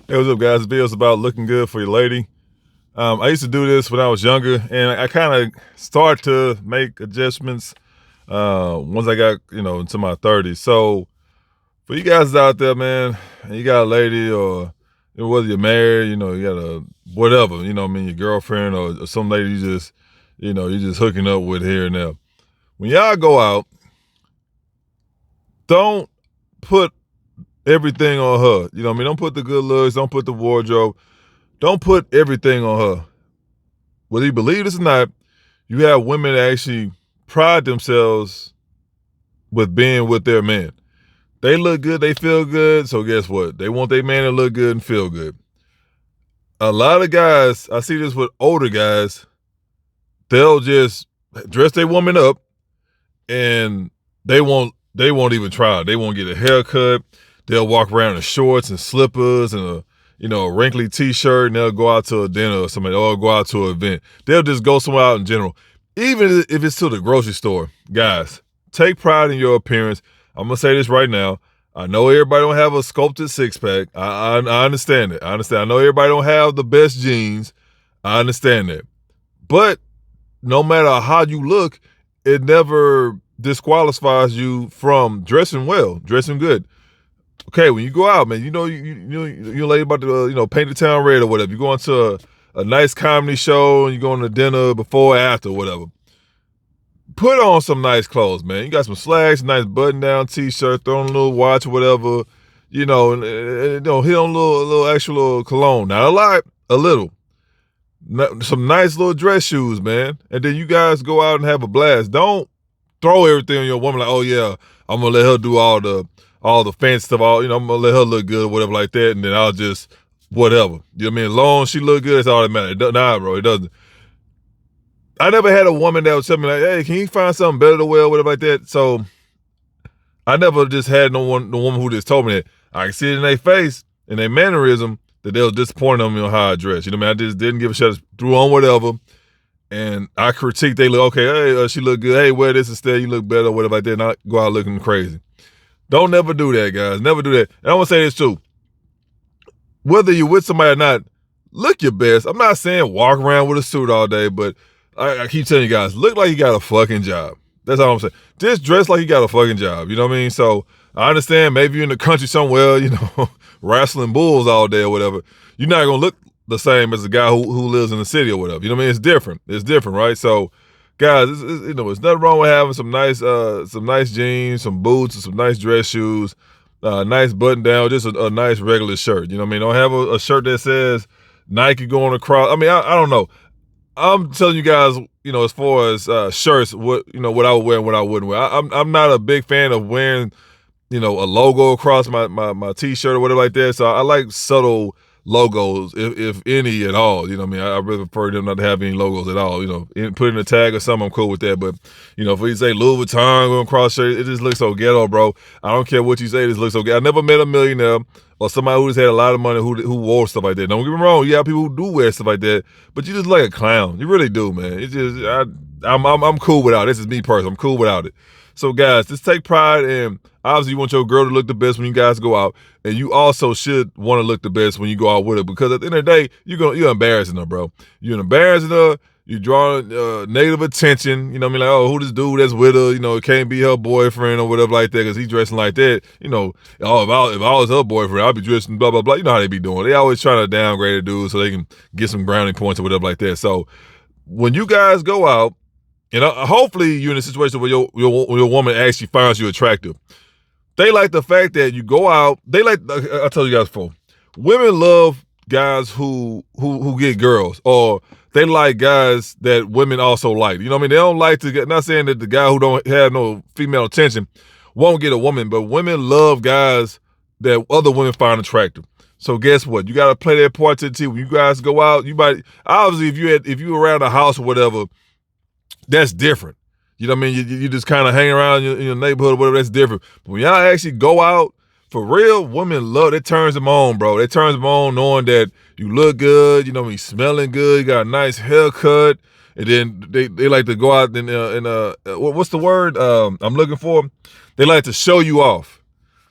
Hey, what's up, guys? This video is about looking good for your lady. I used to do this when I was younger, and I kind of started to make adjustments once I got, into my 30s. So for you guys out there, man, and you got a lady or whether you're married, you got a whatever, your girlfriend or some lady you just, you're just hooking up with here and there. When y'all go out, don't put everything on her. You know what I mean? Don't put the good looks, don't put the wardrobe, don't put everything on her. Whether you believe this or not, you have women that actually pride themselves with being with their man. They look good, they feel good, so guess what? They want their man to look good and feel good. A lot of guys, I see this with older guys, they'll just dress their woman up and they won't even try. They won't get a haircut. They'll walk around in shorts and slippers and a wrinkly t-shirt, and they'll go out to a dinner or something, or go out to an event. They'll just go somewhere out in general. Even if it's to the grocery store, guys, take pride in your appearance. I'm gonna say this right now. I know everybody don't have a sculpted six-pack. I understand it. I understand. I know everybody don't have the best jeans. I understand that. But no matter how you look, it never disqualifies you from dressing well, dressing good. Okay, when you go out, man, you're late about to paint the town red or whatever. You go into a nice comedy show and you go on to dinner before or after, whatever. Put on some nice clothes, man. You got some slacks, nice button-down t-shirt, throw on a little watch or whatever, hit on a little extra little cologne. Not a lot, a little. Some nice little dress shoes, man. And then you guys go out and have a blast. Don't throw everything on your woman like, oh yeah, I'm gonna let her do all the fancy stuff, I'm gonna let her look good or whatever like that, and then I'll just whatever. You know what I mean? As long as she look good, that's all that matters. Nah, bro, it doesn't. I never had a woman that would tell me like, hey, can you find something better to wear or whatever like that? So I never just had no woman who just told me that. I can see it in their face, in their mannerism, that they was disappointed on me on how I dress. You know what I mean? I just didn't give a shit, threw on whatever. And I critique, they look, okay, hey, she look good. Hey, wear this instead, you look better, or whatever like that, and I go out looking crazy. Don't never do that, guys. Never do that. And I want to say this too. Whether you're with somebody or not, look your best. I'm not saying walk around with a suit all day, but I keep telling you guys, look like you got a fucking job. That's all I'm saying. Just dress like you got a fucking job. You know what I mean? So I understand maybe you're in the country somewhere, wrestling bulls all day or whatever. You're not going to look the same as a guy who lives in the city or whatever. You know what I mean? It's different. It's different, right? So guys, it's nothing wrong with having some nice jeans, some boots, and some nice dress shoes, nice button down, just a nice regular shirt. You know what I mean? Don't have a shirt that says Nike going across. I mean, I don't know. I'm telling you guys, as far as shirts, what I would wear and what I wouldn't wear. I'm not a big fan of wearing, a logo across my t-shirt or whatever like that. So I like subtle logos, if any at all. You know what I mean? I really prefer them not to have any logos at all. Put in a tag or something, I'm cool with that. But, if we say Louis Vuitton going across shirt, it just looks so ghetto, bro. I don't care what you say, it just looks so ghetto. I never met a millionaire or somebody who just had a lot of money who wore stuff like that. Don't get me wrong, you have people who do wear stuff like that, but you just like a clown. You really do, man. It's just I'm cool without it. This is me personally. I'm cool without it. So guys, just take pride in, obviously you want your girl to look the best when you guys go out, and you also should want to look the best when you go out with her, because at the end of the day, you're embarrassing her, bro. You're embarrassing her. You're drawing negative attention. You know what I mean? Like, oh, who this dude that's with her? It can't be her boyfriend or whatever like that because he's dressing like that. Oh, if I was her boyfriend, I'd be dressing blah, blah, blah. You know how they be doing. They always trying to downgrade a dude so they can get some brownie points or whatever like that. So when you guys go out, hopefully you're in a situation where your woman actually finds you attractive. They like the fact that you go out. They like, I told you guys before, women love guys who get girls, or they like guys that women also like. You know what I mean? They don't like to get, not saying that the guy who don't have no female attention won't get a woman, but women love guys that other women find attractive. So guess what? You got to play that part to the T. When you guys go out, you might, obviously if you around the house or whatever, that's different. You know what I mean? You just kind of hang around in your neighborhood or whatever, that's different. But when y'all actually go out, for real, women love, it turns them on, bro. It turns them on knowing that you look good, you smelling good, you got a nice haircut, and then they like to go out and what's the word I'm looking for? They like to show you off.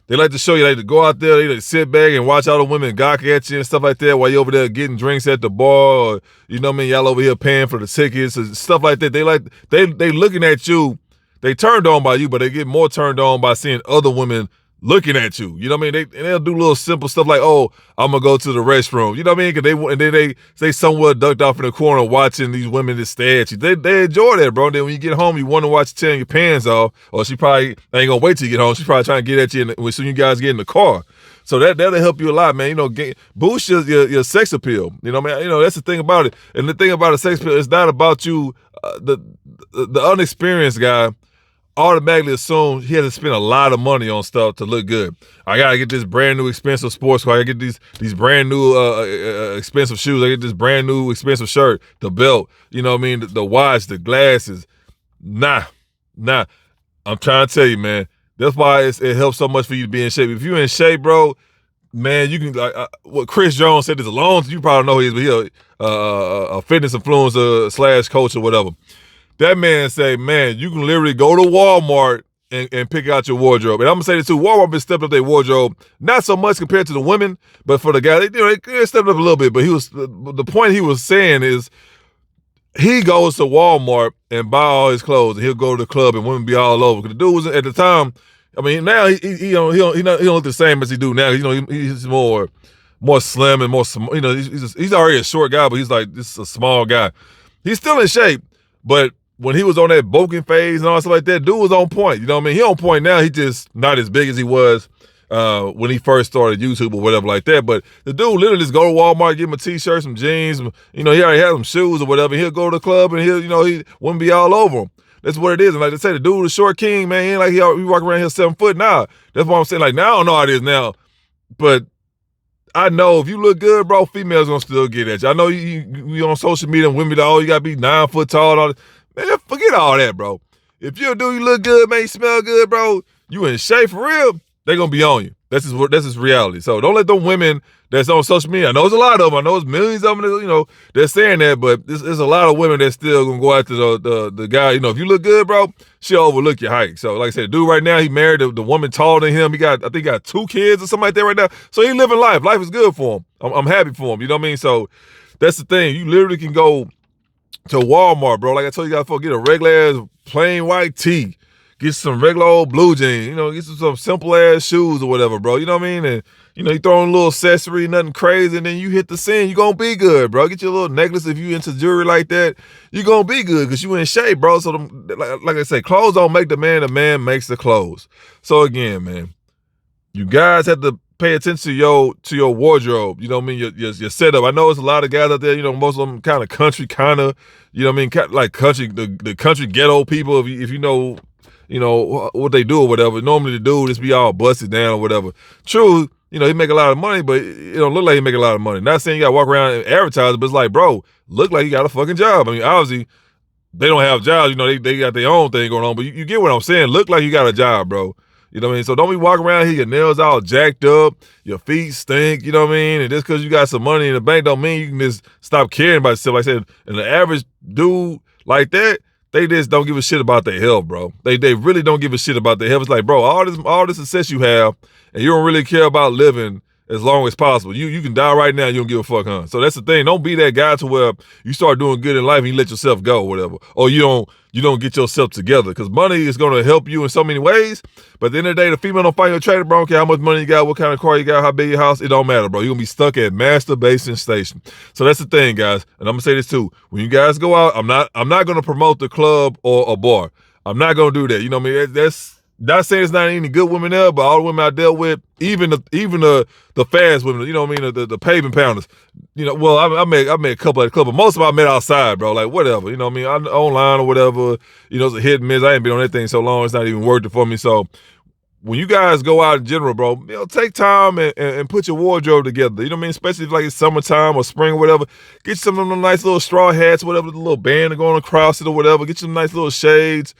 They like to show you, like to go out there, they like to sit back and watch all the women gawk at you and stuff like that while you over there getting drinks at the bar, or you know what I mean, y'all over here paying for the tickets and stuff like that. They looking at you, they turned on by you, but they get more turned on by seeing other women looking at you. You know what I mean? They'll do little simple stuff like, oh, I'm gonna go to the restroom. You know what I mean? And then they somewhere ducked off in the corner watching these women just stare at you. They enjoy that, bro. Then when you get home, you wonder why she's tearing your pants off, or she probably ain't gonna wait till you get home. She's probably trying to get at you when soon you guys get in the car. So that'll help you a lot, man. You know, boost your sex appeal. You know what I mean? You know, that's the thing about it. And the thing about a sex appeal, it's not about you. The unexperienced guy automatically assume he has to spend a lot of money on stuff to look good. I gotta get this brand new expensive sports car. I gotta get these brand new expensive shoes. I get this brand new expensive shirt, the belt. You know what I mean? The watch, the glasses. Nah. I'm trying to tell you, man. That's why it helps so much for you to be in shape. If you're in shape, bro, man, you can like what Chris Jones said. This alone, you probably know he is, but he's a fitness influencer / coach or whatever. That man say, man, you can literally go to Walmart and pick out your wardrobe. And I'm gonna say this too, Walmart been stepping up their wardrobe, not so much compared to the women, but for the guy, they stepped up a little bit. But the point he was saying is, he goes to Walmart and buy all his clothes, and he'll go to the club and women be all over. Because the dude was at the time. I mean, now he don't look the same as he do now. You know, he's more slim and more. You know, he's already a short guy, but he's like just a small guy. He's still in shape, but when he was on that bulking phase and all stuff like that, dude was on point. You know what I mean? He on point now. He just not as big as he was when he first started YouTube or whatever like that. But the dude literally just go to Walmart, get him a t-shirt, some jeans, you know, he already has some shoes or whatever. He'll go to the club and he wouldn't be all over him. That's what it is. And like they say, the dude is short king, man. He ain't like he walk around here 7 foot. Nah, that's what I'm saying. Like now I don't know how it is now, but I know if you look good, bro, females gonna still get at you. I know you on social media and women be like, oh, you gotta be 9 foot tall and all that. Man, forget all that, bro. If you're a dude, you look good, man, you smell good, bro, you in shape for real, they gonna be on you. That's just reality. So don't let them women that's on social media, I know there's a lot of them, I know there's millions of them, you know, they're saying that, but there's a lot of women that still gonna go after the guy. You know, if you look good, bro, she'll overlook your height. So like I said, the dude right now, he married the woman taller than him. I think he got 2 kids or something like that right now. So he living life. Life is good for him. I'm happy for him. You know what I mean? So that's the thing. You literally can go to Walmart, bro. Like I told you guys, get a regular ass plain white tee, get some regular old blue jeans, you know, get some simple ass shoes or whatever, bro. You know what I mean? And you know, you throw in a little accessory, nothing crazy, and then you hit the scene. You gonna be good, bro. Get your little necklace if you into jewelry like that. You gonna be good because you in shape, bro. So like I say, clothes don't make the man makes the clothes. So again, man, you guys have to pay attention to your wardrobe. You know what I mean? Your setup. I know there's a lot of guys out there, you know, most of them kind of country, you know what I mean? Like country, the country ghetto people, if you know what they do or whatever. Normally the dude just be all busted down or whatever. True, you know, he make a lot of money, but it don't look like he make a lot of money. Not saying you gotta walk around and advertise, but it's like, bro, look like you got a fucking job. I mean, obviously, they don't have jobs, you know, they got their own thing going on, but you get what I'm saying. Look like you got a job, bro. You know what I mean? So don't be walking around here, your nails all jacked up, your feet stink, you know what I mean? And just because you got some money in the bank don't mean you can just stop caring about yourself. Like I said, and the average dude like that, they just don't give a shit about their health, bro. They really don't give a shit about their health. It's like, bro, all this success you have, and you don't really care about living as long as possible. You can die right now, you don't give a fuck, huh? So that's the thing. Don't be that guy to where you start doing good in life and you let yourself go or whatever. Or you don't get yourself together. Because money is going to help you in so many ways. But at the end of the day, the female don't find you attractive, bro. I don't care how much money you got, what kind of car you got, how big your house. It don't matter, bro. You're going to be stuck at masturbation station. So that's the thing, guys. And I'm going to say this too. When you guys go out, I'm not going to promote the club or a bar. I'm not going to do that. You know what I mean? That's not saying there's not any good women there, but all the women I dealt with, even the fast women, you know what I mean, the pavement pounders. You know, well, I met a couple at the club, but most of them I met outside, bro. Like whatever, you know what I mean, online or whatever. You know, it's a hit and miss. I ain't been on that thing so long, it's not even worth it for me. So when you guys go out in general, bro, you know, take time and put your wardrobe together. You know what I mean? Especially if like it's summertime or spring or whatever. Get you some of them nice little straw hats, whatever, the little band going across it or whatever. Get you some nice little shades.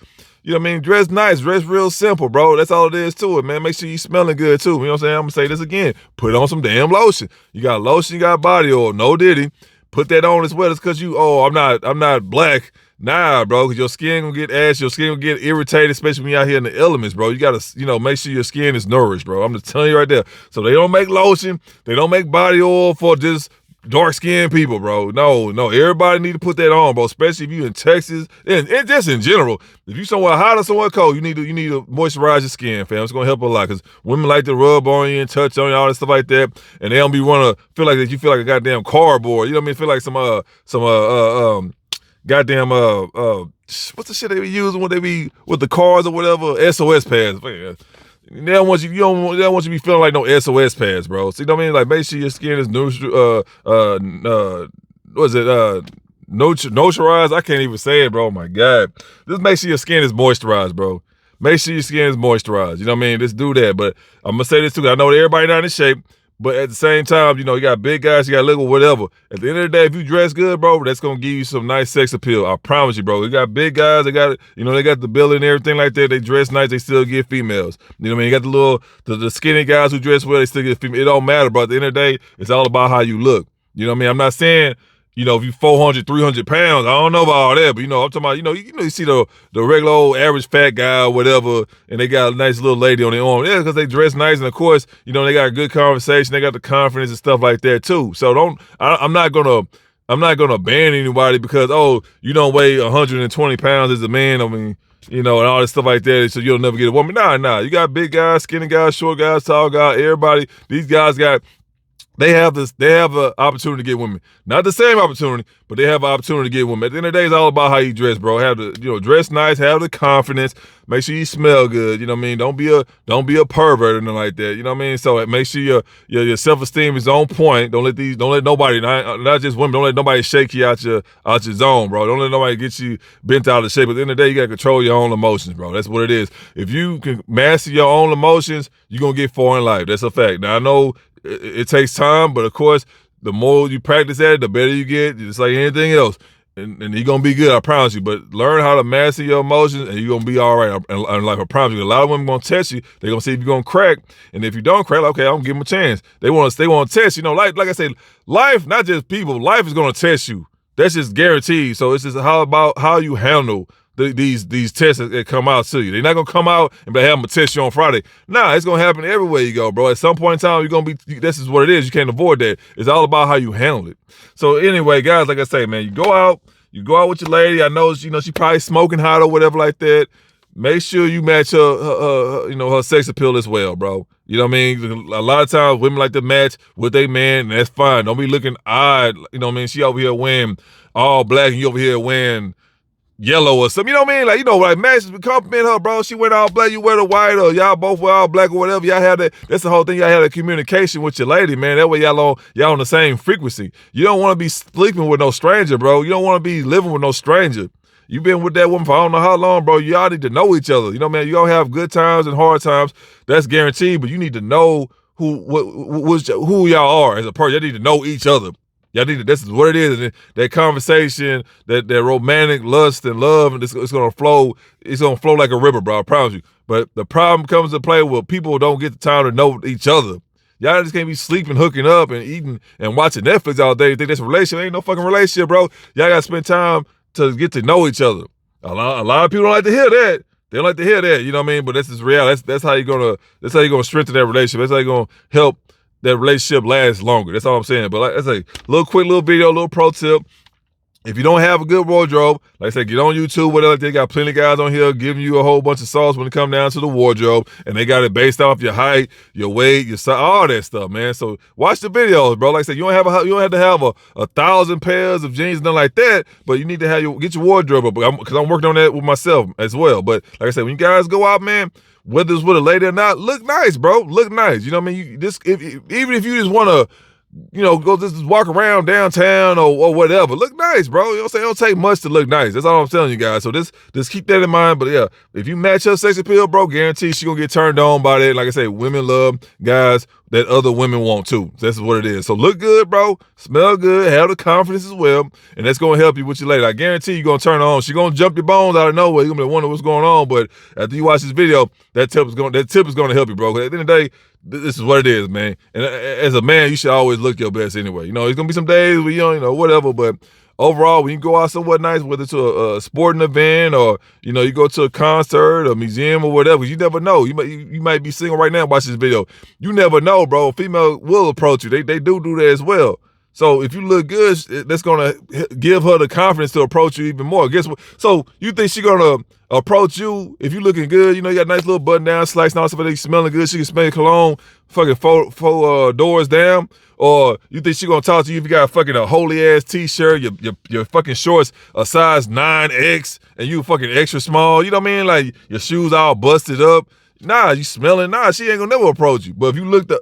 You know what I mean? Dress nice, dress real simple, bro. That's all it is to it, man. Make sure you smelling good too. You know what I'm saying? I'm gonna say this again. Put on some damn lotion. You got lotion, you got body oil. No diddy. Put that on as well. It's cause I'm not black. Nah, bro, because your skin gonna get ashy, your skin gonna get irritated, especially when you're out here in the elements, bro. You gotta, make sure your skin is nourished, bro. I'm just telling you right there. So they don't make lotion, they don't make body oil for just dark-skinned people, bro. No, everybody need to put that on, bro, especially if you in Texas, and just in general. If you somewhere hot or somewhere cold, you need to moisturize your skin, fam. It's gonna help a lot, because women like to rub on you and touch on you, all that stuff like that, and they don't be wanna feel like that you feel like a goddamn cardboard. You know what I mean? Feel like some goddamn what's the shit they be using when they be with the cars or whatever? SOS pads. Man. They don't want you to be feeling like no SOS pads, bro. See what I mean? Like, make sure your skin is notarized. I can't even say it, bro. Oh my God. Just make sure your skin is moisturized, bro. Make sure your skin is moisturized. You know what I mean? Just do that. But I'm gonna say this too. I know everybody not in shape. But at the same time, you got big guys, you got little whatever. At the end of the day, if you dress good, bro, that's gonna give you some nice sex appeal. I promise you, bro. You got big guys, they got the belly and everything like that. They dress nice, they still get females. You know what I mean? You got the skinny guys who dress well, they still get females. It don't matter, bro. At the end of the day, it's all about how you look. You know what I mean? I'm not saying, if you 400, 300 pounds, I don't know about all that, but I'm talking about, you see the regular old average fat guy or whatever, and they got a nice little lady on their arm. Yeah, because they dress nice, and of course, they got a good conversation, they got the confidence and stuff like that too. So I'm not gonna ban anybody because, you don't weigh 120 pounds as a man. I mean, and all this stuff like that, so you'll never get a woman. Nah. You got big guys, skinny guys, short guys, tall guys, everybody. These guys they have an opportunity to get women. Not the same opportunity, but they have an opportunity to get women. At the end of the day, it's all about how you dress, bro. Have the, dress nice, have the confidence, make sure you smell good, you know what I mean? Don't be a pervert or nothing like that, you know what I mean? So make sure your self-esteem is on point. Don't let nobody, not just women, don't let nobody shake you out your zone, bro. Don't let nobody get you bent out of shape. At the end of the day, you gotta control your own emotions, bro. That's what it is. If you can master your own emotions, you're gonna get far in life. That's a fact. Now, I know it takes time, but of course, the more you practice at it, the better you get. Just like anything else, and you're gonna be good. I promise you. But learn how to master your emotions, and you're gonna be all right. And like I promise you, a lot of women gonna test you. They're gonna see if you're gonna crack, and if you don't crack, okay, I'm gonna give them a chance. They want to test. Like I said, life, not just people. Life is gonna test you. That's just guaranteed. So it's just about how you handle these tests that come out to you. They're not gonna come out and be, hey, I'm gonna test you on Friday. Nah, it's gonna happen everywhere you go, bro. At some point in time, you're gonna be. This is what it is. You can't avoid that. It's all about how you handle it. So anyway, guys, like I say, man, you go out with your lady. I know, she probably smoking hot or whatever like that. Make sure you match her sex appeal as well, bro. You know what I mean? A lot of times women like to match with their man, and that's fine. Don't be looking odd. You know what I mean? She over here wearing all black, and you over here wearing yellow or something, you know what I mean? Like matches, compliment her, bro. She wear all black, you wear the white, or y'all both wear all black or whatever. Y'all have that. That's the whole thing. Y'all have a communication with your lady, man. That way y'all on the same frequency. You don't want to be sleeping with no stranger, bro. You don't want to be living with no stranger. You've been with that woman for I don't know how long, bro. Y'all need to know each other. You know, man, you gonna have good times and hard times. That's guaranteed, but you need to know who y'all are as a person. You need to know each other. This is what it is. And that conversation, that romantic lust and love, and it's gonna flow like a river, bro. I promise you. But the problem comes to play where people don't get the time to know each other. Y'all just can't be sleeping, hooking up, and eating and watching Netflix all day. You think that's a relationship? Ain't no fucking relationship, bro. Y'all gotta spend time to get to know each other. A lot of people don't like to hear that. They don't like to hear that, you know what I mean? But that's just reality. That's how you're gonna strengthen that relationship. That's how you're gonna help that relationship lasts longer. That's all I'm saying. But like I say, quick little video, little pro tip. If you don't have a good wardrobe, like I said, get on YouTube, whatever. They got plenty of guys on here giving you a whole bunch of sauce when it comes down to the wardrobe, and they got it based off your height, your weight, your size, all that stuff, man. So watch the videos, bro. Like I said, you don't have to have a 1,000 pairs of jeans, nothing like that, but you need to get your wardrobe up, because I'm working on that with myself as well. But like I said, when you guys go out, man, whether it's with a lady or not, look nice, bro. Look nice. You know what I mean? Even if you just want to, go just walk around downtown or whatever. Look nice, bro. You know what I'm saying? It don't take much to look nice. That's all I'm telling you guys. So just keep that in mind. But yeah, if you match her sex appeal, bro, guarantee she gonna get turned on by that. Like I say, women love guys that other women want too. That's what it is. So look good, bro. Smell good. Have the confidence as well. And that's gonna help you with your lady. I guarantee you're gonna turn her on. She's gonna jump your bones out of nowhere. You're gonna be wondering what's going on. But after you watch this video, that tip is gonna help you, bro. 'Cause at the end of the day, this is what it is, man. And as a man, you should always look your best anyway. It's gonna be some days where you don't, whatever, but overall, when you go out somewhere nice, whether it's to a sporting event or, you know, you go to a concert or museum or whatever, you never know. You might be single right now and watch this video. You never know, bro. A female will approach you. They do that as well. So if you look good, that's gonna give her the confidence to approach you even more. Guess what? So you think she gonna approach you if you looking good? You know, you got a nice little button down, slice, and all stuff. They smelling good. She can smell your cologne, fucking four doors down. Or you think she gonna talk to you if you got a holy ass t-shirt, your fucking shorts a size 9X, and you fucking extra small? You know what I mean? Like your shoes all busted up. Nah, you smelling. Nah, she ain't gonna never approach you. But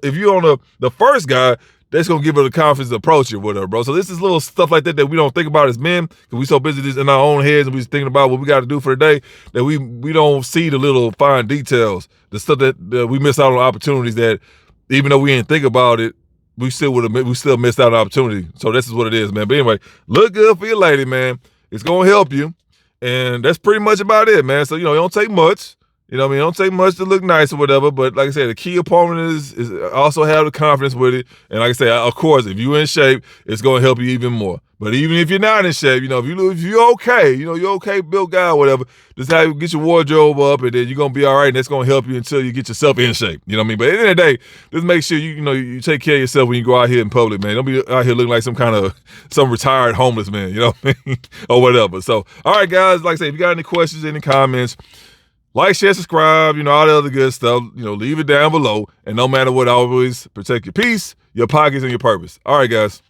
if you're on the first guy, that's gonna give her the confidence to approach you, whatever, bro. So this is little stuff like that we don't think about as men, because we so busy just in our own heads and we just thinking about what we got to do for the day, that we don't see the little fine details, the stuff that we miss out on opportunities that, even though we didn't think about it, we still missed out on opportunity. So this is what it is, man. But anyway, look good for your lady, man. It's gonna help you, and that's pretty much about it, man. So you know, it don't take much. You know what I mean? It don't take much to look nice or whatever, but like I said, the key component is also have the confidence with it. And like I said, of course, if you're in shape, it's going to help you even more. But even if you're not in shape, you know, if you're okay, you know, you're okay, built guy or whatever, just how you get your wardrobe up, and then you're going to be all right, and that's going to help you until you get yourself in shape. You know what I mean? But at the end of the day, just make sure you take care of yourself when you go out here in public, man. Don't be out here looking like some retired homeless man, you know what I mean? Or whatever. So, all right, guys, like I said, if you got any questions, any comments, like, share, subscribe, you know, all the other good stuff. You know, leave it down below. And no matter what, always protect your peace, your pockets, and your purpose. All right, guys.